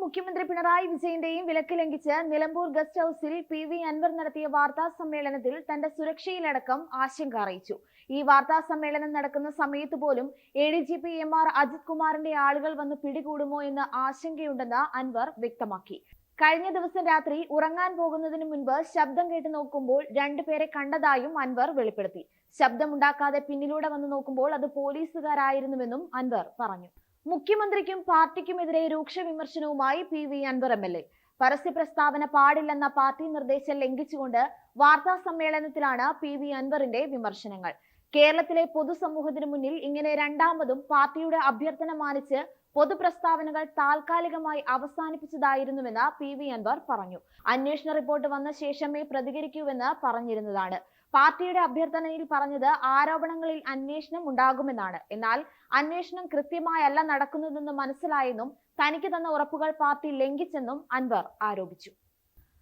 മുഖ്യമന്ത്രി പിണറായി വിജയന്റെയും വിലക്ക് ലംഘിച്ച് നിലമ്പൂർ ഗസ്റ്റ് ഹൌസിൽ PV അൻവർ നടത്തിയ വാർത്താ സമ്മേളനത്തിൽ തന്റെ സുരക്ഷയിലടക്കം ആശങ്ക അറിയിച്ചു. ഈ വാർത്താ സമ്മേളനം നടക്കുന്ന സമയത്ത് പോലും ADGP MR അജിത് കുമാറിന്റെ ആളുകൾ വന്ന് പിടികൂടുമോ എന്ന ആശങ്കയുണ്ടെന്ന് അൻവർ വ്യക്തമാക്കി. കഴിഞ്ഞ ദിവസം രാത്രി ഉറങ്ങാൻ പോകുന്നതിന് മുൻപ് ശബ്ദം കേട്ട് നോക്കുമ്പോൾ രണ്ടുപേരെ കണ്ടതായും അൻവർ വെളിപ്പെടുത്തി. ശബ്ദമുണ്ടാക്കാതെ പിന്നിലൂടെ വന്ന് നോക്കുമ്പോൾ അത് പോലീസുകാരായിരുന്നുവെന്നും അൻവർ പറഞ്ഞു. മുഖ്യമന്ത്രിക്കും പാർട്ടിക്കുമെതിരെ രൂക്ഷ വിമർശനവുമായി PV അൻവർ MLA. പരസ്യ പ്രസ്താവന പാടില്ലെന്ന പാർട്ടി നിർദ്ദേശം ലംഘിച്ചുകൊണ്ട് വാർത്താ സമ്മേളനത്തിലാണ് PV അൻവറിന്റെ വിമർശനങ്ങൾ. കേരളത്തിലെ പൊതുസമൂഹത്തിനു മുന്നിൽ ഇങ്ങനെ രണ്ടാമതും പാർട്ടിയുടെ അഭ്യർത്ഥന മാനിച്ച് പൊതുപ്രസ്താവനകൾ താൽക്കാലികമായി അവസാനിപ്പിച്ചതായിരുന്നുവെന്ന് PV അൻവർ പറഞ്ഞു. അന്വേഷണ റിപ്പോർട്ട് വന്ന ശേഷമേ പ്രതികരിക്കൂവെന്ന് പറഞ്ഞിരുന്നതാണ്. പാർട്ടിയുടെ അഭ്യർത്ഥനയിൽ പറഞ്ഞത് ആരോപണങ്ങളിൽ അന്വേഷണം ഉണ്ടാകുമെന്നാണ്. എന്നാൽ അന്വേഷണം കൃത്യമായല്ല നടക്കുന്നതെന്ന് മനസ്സിലായെന്നും തനിക്ക് തന്ന ഉറപ്പുകൾ പാർട്ടി ലംഘിച്ചെന്നും അൻവർ ആരോപിച്ചു.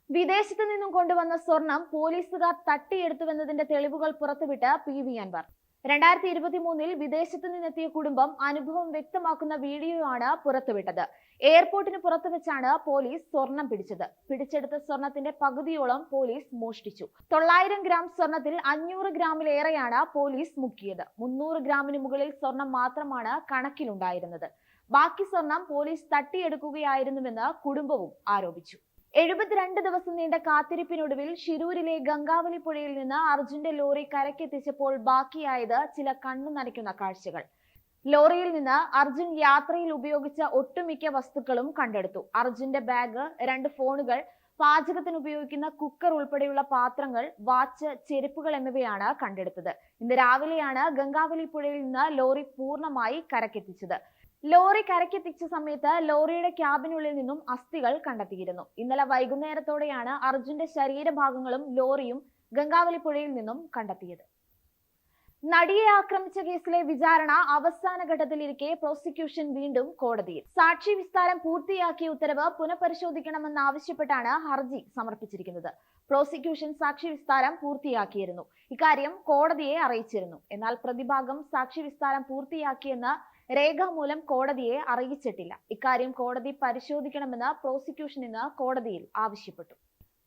വിദേശത്ത് നിന്നും കൊണ്ടുവന്ന സ്വർണം പോലീസുകാർ തട്ടിയെടുത്തുവെന്നതിന്റെ തെളിവുകൾ പുറത്തുവിട്ട് PV അൻവർ. 2023 വിദേശത്ത് നിന്നെത്തിയ കുടുംബം അനുഭവം വ്യക്തമാക്കുന്ന വീഡിയോയാണ് പുറത്തുവിട്ടത്. എയർപോർട്ടിന് പുറത്തു വെച്ചാണ് പോലീസ് സ്വർണം പിടിച്ചത്. പിടിച്ചെടുത്ത സ്വർണത്തിന്റെ പകുതിയോളം പോലീസ് മോഷ്ടിച്ചു. 900 ഗ്രാം സ്വർണത്തിൽ 500 ഗ്രാമിലേറെയാണ് പോലീസ് മുക്കിയത്. 300 ഗ്രാമിന് മുകളിൽ സ്വർണം മാത്രമാണ് കണക്കിലുണ്ടായിരുന്നത്. ബാക്കി സ്വർണം പോലീസ് തട്ടിയെടുക്കുകയായിരുന്നുവെന്ന് കുടുംബവും ആരോപിച്ചു. 72 ദിവസം നീണ്ട കാത്തിരിപ്പിനൊടുവിൽ ഷിരൂരിലെ ഗംഗാവലി പുഴയിൽ നിന്ന് അർജുന്റെ ലോറി കരക്കെത്തിച്ചപ്പോൾ ബാക്കിയായത് ചില കണ്ണു നനയ്ക്കുന്ന കാഴ്ചകൾ. ലോറിയിൽ നിന്ന് അർജുൻ യാത്രയിൽ ഉപയോഗിച്ച ഒട്ടുമിക്ക വസ്തുക്കളും കണ്ടെടുത്തു. അർജുന്റെ ബാഗ്, 2 ഫോണുകൾ, പാചകത്തിന് ഉപയോഗിക്കുന്ന കുക്കർ ഉൾപ്പെടെയുള്ള പാത്രങ്ങൾ, വാച്ച്, ചെരുപ്പുകൾ എന്നിവയാണ് കണ്ടെടുത്തത്. ഇന്ന് രാവിലെയാണ് ഗംഗാവലി പുഴയിൽ നിന്ന് ലോറി പൂർണ്ണമായി കരക്കെത്തിച്ചത്. ലോറി കരക്കെത്തിച്ച സമയത്ത് ലോറിയുടെ ക്യാബിനുള്ളിൽ നിന്നും അസ്ഥികൾ കണ്ടെത്തിയിരുന്നു. ഇന്നലെ വൈകുന്നേരത്തോടെയാണ് അർജുന്റെ ശരീരഭാഗങ്ങളും ലോറിയും ഗംഗാവലി പുഴയിൽ നിന്നും കണ്ടെത്തിയത്. നടിയെ ആക്രമിച്ച കേസിലെ വിചാരണ അവസാന ഘട്ടത്തിലിരിക്കെ പ്രോസിക്യൂഷൻ വീണ്ടും കോടതിയിൽ. സാക്ഷി വിസ്താരം പൂർത്തിയാക്കിയ ഉത്തരവ് പുനഃപരിശോധിക്കണമെന്നാവശ്യപ്പെട്ടാണ് ഹർജി സമർപ്പിച്ചിരിക്കുന്നത്. പ്രോസിക്യൂഷൻ സാക്ഷി വിസ്താരം പൂർത്തിയാക്കിയിരുന്നു. ഇക്കാര്യം കോടതിയെ അറിയിച്ചിരുന്നു. എന്നാൽ പ്രതിഭാഗം സാക്ഷി വിസ്താരം പൂർത്തിയാക്കിയെന്ന് രേഖാമൂലം കോടതിയെ അറിയിച്ചിട്ടില്ല. ഇക്കാര്യം കോടതി പരിശോധിക്കണമെന്ന് പ്രോസിക്യൂഷൻ ഇന്ന് കോടതിയിൽ ആവശ്യപ്പെട്ടു.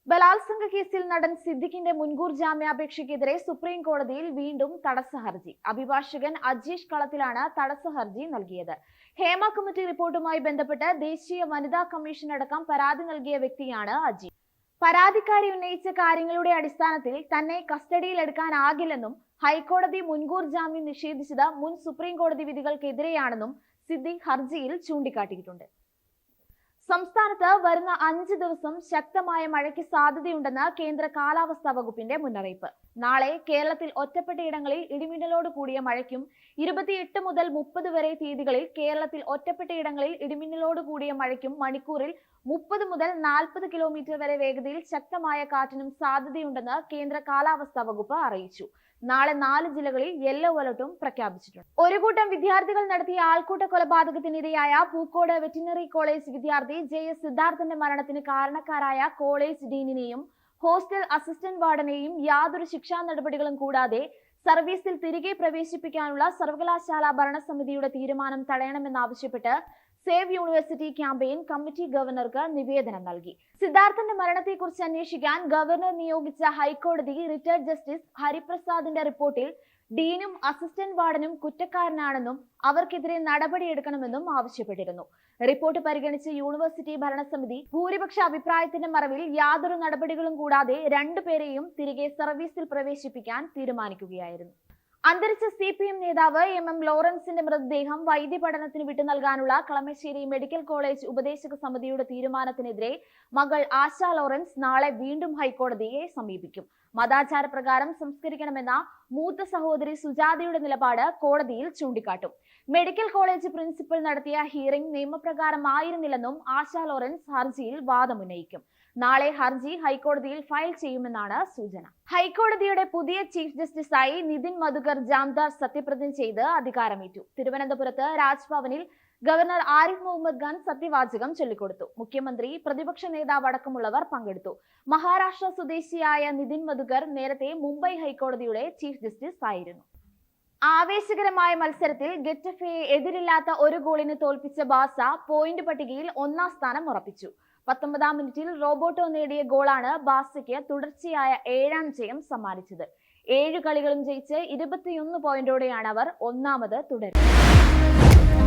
ബലാത്സംഗ കേസിൽ നടൻ സിദ്ദിഖിന്റെ മുൻകൂർ ജാമ്യാപേക്ഷയ്ക്കെതിരെ സുപ്രീം കോടതിയിൽ വീണ്ടും തടസ്സ ഹർജി. അഭിഭാഷകൻ അജീഷ് കളത്തിലാണ് തടസ്സ ഹർജി നൽകിയത്. ഹേമ കമ്മിറ്റി റിപ്പോർട്ടുമായി ബന്ധപ്പെട്ട് ദേശീയ വനിതാ കമ്മീഷൻ അടക്കം പരാതി നൽകിയ വ്യക്തിയാണ് അജീഷ്. പരാതിക്കാരി ഉന്നയിച്ച കാര്യങ്ങളുടെ അടിസ്ഥാനത്തിൽ തന്നെ കസ്റ്റഡിയിലെടുക്കാനാകില്ലെന്നും ഹൈക്കോടതി മുൻകൂർ ജാമ്യം നിഷേധിച്ചത് മുൻ സുപ്രീം കോടതി വിധികൾക്കെതിരെയാണെന്നും സിദ്ദിഖ് ഹർജിയിൽ ചൂണ്ടിക്കാട്ടിയിട്ടുണ്ട്. സംസ്ഥാനത്ത് വരുന്ന 5 ദിവസം ശക്തമായ മഴയ്ക്ക് സാധ്യതയുണ്ടെന്ന് കേന്ദ്ര കാലാവസ്ഥാ വകുപ്പിന്റെ മുന്നറിയിപ്പ്. നാളെ കേരളത്തിൽ ഒറ്റപ്പെട്ടയിടങ്ങളിൽ ഇടിമിന്നലോട് കൂടിയ മഴയ്ക്കും 28 മുതൽ 30 വരെ തീയതികളിൽ കേരളത്തിൽ ഒറ്റപ്പെട്ടയിടങ്ങളിൽ ഇടിമിന്നലോട് കൂടിയ മഴയ്ക്കും മണിക്കൂറിൽ 30 മുതൽ 40 കിലോമീറ്റർ വരെ വേഗതയിൽ ശക്തമായ കാറ്റിനും സാധ്യതയുണ്ടെന്ന് കേന്ദ്ര കാലാവസ്ഥാ വകുപ്പ് അറിയിച്ചു. നാളെ 4 ജില്ലകളിൽ യെല്ലോ അലർട്ടും പ്രഖ്യാപിച്ചിട്ടുണ്ട്. ഒരു കൂട്ടം വിദ്യാർത്ഥികൾ നടത്തിയ ആൾക്കൂട്ട കൊലപാതകത്തിനിരയായ പൂക്കോട് വെറ്റിനറി കോളേജ് വിദ്യാർത്ഥി JS സിദ്ധാർത്ഥന്റെ മരണത്തിന് കാരണക്കാരായ കോളേജ് ഡീനിനെയും ഹോസ്റ്റൽ അസിസ്റ്റന്റ് വാർഡനെയും യാതൊരു ശിക്ഷാ നടപടികളും കൂടാതെ സർവീസിൽ തിരികെ പ്രവേശിപ്പിക്കാനുള്ള സർവകലാശാല ഭരണസമിതിയുടെ തീരുമാനം തടയണമെന്നാവശ്യപ്പെട്ട് സേവ് യൂണിവേഴ്സിറ്റി ക്യാമ്പയിൻ കമ്മിറ്റി ഗവർണർക്ക് നിവേദനം നൽകി. സിദ്ധാർത്ഥന്റെ മരണത്തെക്കുറിച്ച് അന്വേഷിക്കാൻ ഗവർണർ നിയോഗിച്ച ഹൈക്കോടതി റിട്ടയർഡ് ജസ്റ്റിസ് ഹരിപ്രസാദിന്റെ റിപ്പോർട്ടിൽ ഡീനും അസിസ്റ്റന്റ് വാർഡനും കുറ്റക്കാരനാണെന്നും അവർക്കെതിരെ നടപടിയെടുക്കണമെന്നും ആവശ്യപ്പെട്ടിരുന്നു. റിപ്പോർട്ട് പരിഗണിച്ച് യൂണിവേഴ്സിറ്റി ഭരണസമിതി ഭൂരിപക്ഷ അഭിപ്രായത്തിന്റെ മറവിൽ യാതൊരു നടപടികളും കൂടാതെ 2 പേരെയും തിരികെ സർവീസിൽ പ്രവേശിപ്പിക്കാൻ തീരുമാനിക്കുകയായിരുന്നു. അന്തരിച്ച CPM നേതാവ് MM ലോറൻസിന്റെ മൃതദേഹം വൈദ്യ പഠനത്തിന് വിട്ടു നൽകാനുള്ള കളമശ്ശേരി മെഡിക്കൽ കോളേജ് ഉപദേശക സമിതിയുടെ തീരുമാനത്തിനെതിരെ മകൾ ആശ ലോറൻസ് നാളെ വീണ്ടും ഹൈക്കോടതിയെ സമീപിക്കും. മതാചാരപ്രകാരം സംസ്കരിക്കണമെന്ന മൂത്ത സഹോദരി സുജാതയുടെ നിലപാട് കോടതിയിൽ ചൂണ്ടിക്കാട്ടും. മെഡിക്കൽ കോളേജ് പ്രിൻസിപ്പൽ നടത്തിയ ഹിയറിംഗ് നിയമപ്രകാരമായിരുന്നില്ലെന്നും ആശ ലോറൻസ് ഹർജിയിൽ വാദമുന്നയിക്കും. നാളെ ഹർജി ഹൈക്കോടതിയിൽ ഫയൽ ചെയ്യുമെന്നാണ് സൂചന. ഹൈക്കോടതിയുടെ പുതിയ ചീഫ് ജസ്റ്റിസായി നിതിൻ മധുകർ ജാംദാർ സത്യപ്രതിജ്ഞ ചെയ്ത് അധികാരമേറ്റു. തിരുവനന്തപുരത്ത് രാജ്ഭവനിൽ ഗവർണർ ആരിഫ് മുഹമ്മദ് ഖാൻ സത്യവാചകം ചൊല്ലിക്കൊടുത്തു. മുഖ്യമന്ത്രി, പ്രതിപക്ഷ നേതാവ് അടക്കമുള്ളവർ പങ്കെടുത്തു. മഹാരാഷ്ട്ര സ്വദേശിയായ നിതിൻ മധുകർ നേരത്തെ മുംബൈ ഹൈക്കോടതിയുടെ ചീഫ് ജസ്റ്റിസ് ആയിരുന്നു. ആവേശകരമായ മത്സരത്തിൽ ഗെറ്റഫെയെ എതിരില്ലാത്ത ഒരു ഗോളിന് തോൽപ്പിച്ച ബാഴ്സ പോയിന്റ് പട്ടികയിൽ ഒന്നാം സ്ഥാനം ഉറപ്പിച്ചു. 19-ാം മിനിറ്റിൽ റോബോട്ടോ നേടിയ ഗോളാണ് ബാഴ്സയ്ക്ക് തുടർച്ചയായ 7ാം ജയം സമ്മാനിച്ചത്. 7 കളികളും ജയിച്ച് 21 പോയിന്റോടെയാണ് അവർ ഒന്നാമത് തുടരുന്നത്.